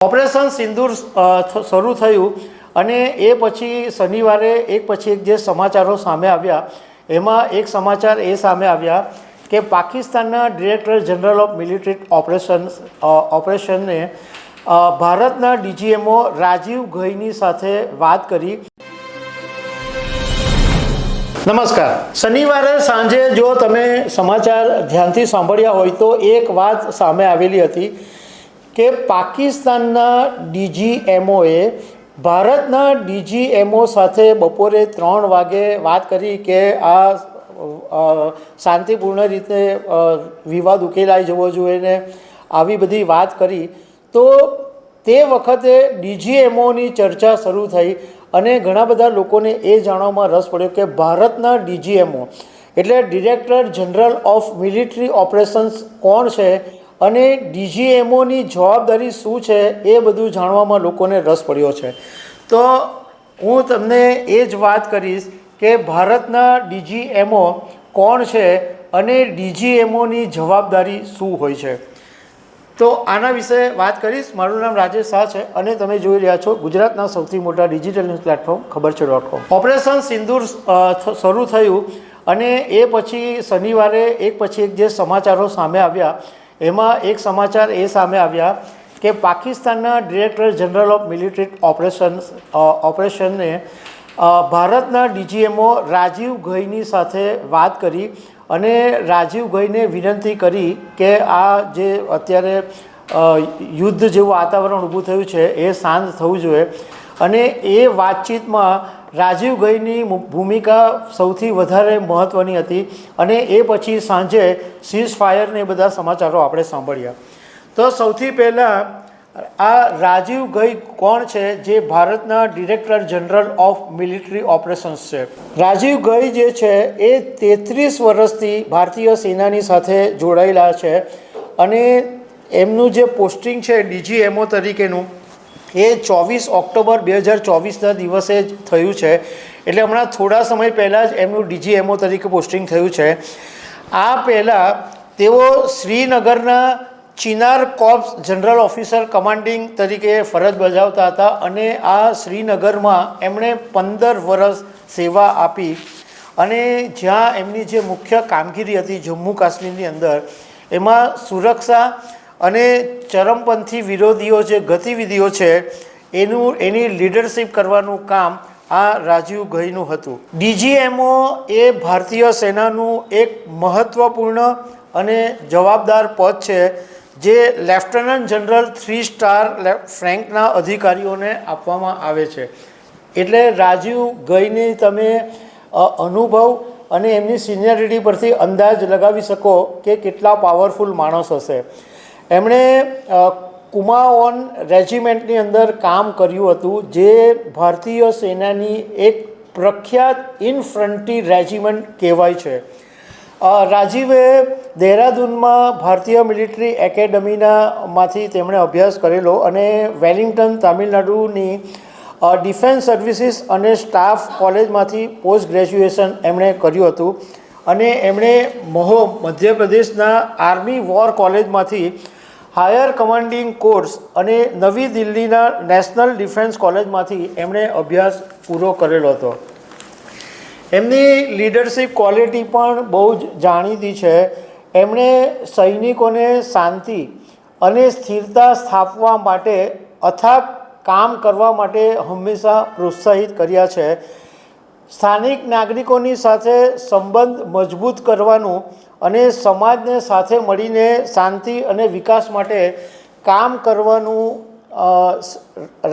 Operation સિંદૂર શરૂ થયું અને એ પછી શનિવારે એક પછી એક જે સમાચારો સામે આવ્યા એમાં એક સમાચાર એ સામે આવ્યા કે પાકિસ્તાનના ડિરેક્ટર જનરલ ઓફ મિલિટરી ઓપરેશનને ભારતના ડીજીએમઓ રાજીવ ઘઈની સાથે વાત કરી। નમસ્કાર। શનિવારે સાંજે જો તમે સમાચાર ધ્યાનથી સાંભળ્યા હોય તો એક વાત સામે આવેલી હતી કે પાકિસ્તાનના ડીજીએમઓએ ભારતના ડીજીએમઓ સાથે બપોરે 3 વાગે વાત કરી કે આ શાંતિપૂર્ણ રીતે વિવાદ ઉકેલાઈ જવો જોઈએ ને આવી બધી વાત કરી। તો તે વખતે ડીજીએમઓની ચર્ચા શરૂ થઈ અને ઘણા બધા લોકોને એ જાણવામાં રસ પડ્યો કે ભારતના ડીજીએમઓ એટલે director general of military operations કોણ છે અને ડીજીએમઓની જવાબદારી શું છે એ બધું જાણવામાં લોકોને રસ પડ્યો છે। તો હું તમને એ જ વાત કરીશ કે ભારતના ડીજીએમઓ કોણ છે અને ડીજીએમઓની જવાબદારી શું હોય છે। તો આના વિશે વાત કરીશ। મારું નામ રાજેશ શાહ છે અને તમે જોઈ રહ્યા છો ગુજરાતના સૌથી મોટા ડિજિટલ ન્યૂઝ પ્લેટફોર્મ ખબરછે.com। ઓપરેશન સિંદૂર શરૂ થયું અને એ પછી શનિવારે એક પછી એક જે સમાચારો સામે આવ્યા એમાં એક સમાચાર એ સામે આવ્યા કે પાકિસ્તાનના ડિરેક્ટર જનરલ ઓફ મિલિટરી ઓપરેશનને ભારતના ડીજીએમઓ રાજીવ ઘઈની સાથે વાત કરી અને રાજીવ ઘઈને વિનંતી કરી કે આ જે અત્યારે યુદ્ધ જેવું વાતાવરણ ઊભું થયું છે એ શાંત થવું જોઈએ અને એ વાતચીતમાં રાજીવ ઘઈની ભૂમિકા સૌથી વધારે મહત્ત્વની હતી અને એ પછી સાંજે સીઝ ફાયરને બધા સમાચારો આપણે સાંભળ્યા। તો સૌથી પહેલાં આ રાજીવ ઘઈ કોણ છે જે ભારતના director general of military operations છે। રાજીવ ઘઈ જે છે એ 33 વર્ષથી ભારતીય સેનાની સાથે જોડાયેલા છે અને એમનું જે પોસ્ટિંગ છે ડીજીએમઓ તરીકેનું એ 24 ઓક્ટોબર 2024ના દિવસે જ થયું છે। એટલે હમણાં થોડા સમય પહેલાં જ એમનું ડીજીએમઓ તરીકે પોસ્ટિંગ થયું છે। આ પહેલાં તેઓ શ્રીનગરના Chinar corps general officer commanding તરીકે ફરજ બજાવતા હતા અને આ શ્રીનગરમાં એમણે 15 વર્ષ સેવા આપી અને જ્યાં એમની જે મુખ્ય કામગીરી હતી જમ્મુ કાશ્મીરની અંદર એમાં સુરક્ષા અને ચરમપંથી વિરોધીઓ જે ગતિવિધિઓ છે એની લીડરશિપ કરવાનું કામ આ રાજીવ ઘઈનું હતું। ડીજીએમઓ એ ભારતીય સેનાનું એક મહત્ત્વપૂર્ણ અને જવાબદાર પદ છે જે લેફ્ટનન્ટ જનરલ 3 સ્ટાર ફ્રેન્કના અધિકારીઓને આપવામાં આવે છે। એટલે રાજીવ ઘઈની તમે અનુભવ અને એમની સિનિયરિટી પરથી અંદાજ લગાવી શકો કે કેટલા પાવરફુલ માણસ હશે। એમણે કુમાઓન રેજિમેન્ટની અંદર કામ કર્યું હતું જે ભારતીય સેનાની એક પ્રખ્યાત ઇન્ફન્ટ્રી રેજિમેન્ટ કહેવાય છે। રાજીવે દહેરાદૂનમાં ભારતીય મિલિટરી એકેડમીમાંથી તેમણે અભ્યાસ કરેલો અને વેલિંગ્ટન તામિલનાડુની ડિફેન્સ સર્વિસીસ અને સ્ટાફ કોલેજમાંથી પોસ્ટ ગ્રેજ્યુએશન એમણે કર્યું હતું અને એમણે મધ્યપ્રદેશના આર્મી વોર કોલેજમાંથી હાયર કમાન્ડિંગ કોર્સ અને નવી દિલ્હીના નેશનલ ડિફેન્સ કોલેજમાંથી એમણે અભ્યાસ પૂરો કરેલો હતો। એમની લીડરશિપ ક્વોલિટી પણ બહુ જ જાણીતી છે। એમણે સૈનિકોને શાંતિ અને સ્થિરતા સ્થાપવા માટે અથાગ કામ કરવા માટે હંમેશા પ્રોત્સાહિત કર્યા છે। સ્થાનિક નાગરિકોની સાથે સંબંધ મજબૂત કરવાનું અને સમાજને સાથે મળીને શાંતિ અને વિકાસ માટે કામ કરવાનું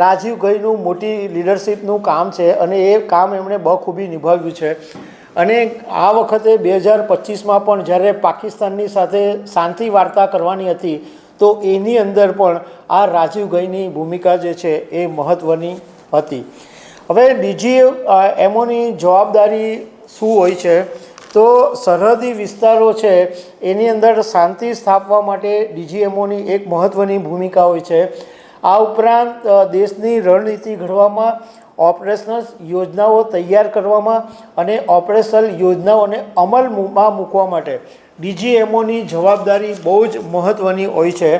રાજીવ ઘઈનું મોટી લીડરશિપનું કામ છે અને એ કામ એમણે બખૂબી નિભાવ્યું છે। અને આ વખતે 2025માં પણ જ્યારે પાકિસ્તાનની સાથે શાંતિ વાર્તા કરવાની હતી તો એની અંદર પણ આ રાજીવ ઘઈની ભૂમિકા જે છે એ મહત્ત્વની હતી। હવે ડીજીએમઓની જવાબદારી શું હોય છે તો સરહદી વિસ્તારો છે એની અંદર શાંતિ સ્થાપવા માટે ડીજીએમઓની એક મહત્ત્વની ભૂમિકા હોય છે। આ ઉપરાંત દેશની રણનીતિ ઘડવામાં ઓપરેશનલ યોજનાઓ તૈયાર કરવામાં અને ઓપરેશનલ યોજનાઓને અમલમાં મૂકવા માટે ડીજીએમઓની જવાબદારી બહુ જ મહત્ત્વની હોય છે।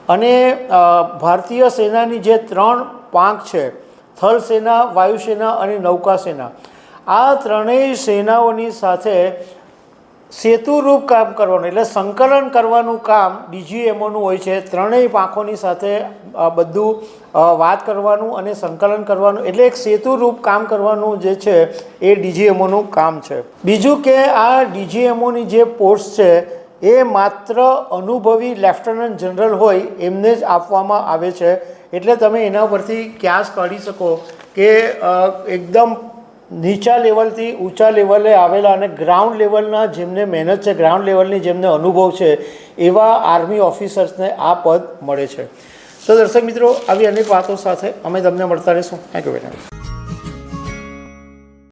અને ભારતીય સેનાની જે 3 પાંખ છે, થલ સેના, વાયુસેના અને નૌકા સેના, આ ત્રણેય સેનાઓની સાથે સેતુરૂપ કામ કરવાનું એટલે સંકલન કરવાનું કામ ડીજીએમઓનું હોય છે. ત્રણેય પાંખોની સાથે બધું વાત કરવાનું અને સંકલન કરવાનું એટલે એક સેતુરૂપ કામ કરવાનું જે છે એ ડીજીએમઓનું કામ છે. બીજું કે આ ડીજીએમઓની જે પોસ્ટ છે એ માત્ર અનુભવી લેફ્ટનન્ટ જનરલ હોય એમને જ આપવામાં આવે છે. એટલે તમે એના પરથી ક્યાસ કાઢી શકો કે એકદમ નીચા લેવલથી ઊંચા લેવલે આવેલા અને ગ્રાઉન્ડ લેવલના જેમને મહેનત છે, ગ્રાઉન્ડ લેવલની જેમને અનુભવ છે એવા આર્મી ઓફિસર્સને આ પદ મળે છે. તો દર્શક મિત્રો, આવી અનેક વાતો સાથે અમે તમને મળતા રહીશું. Thank you very much.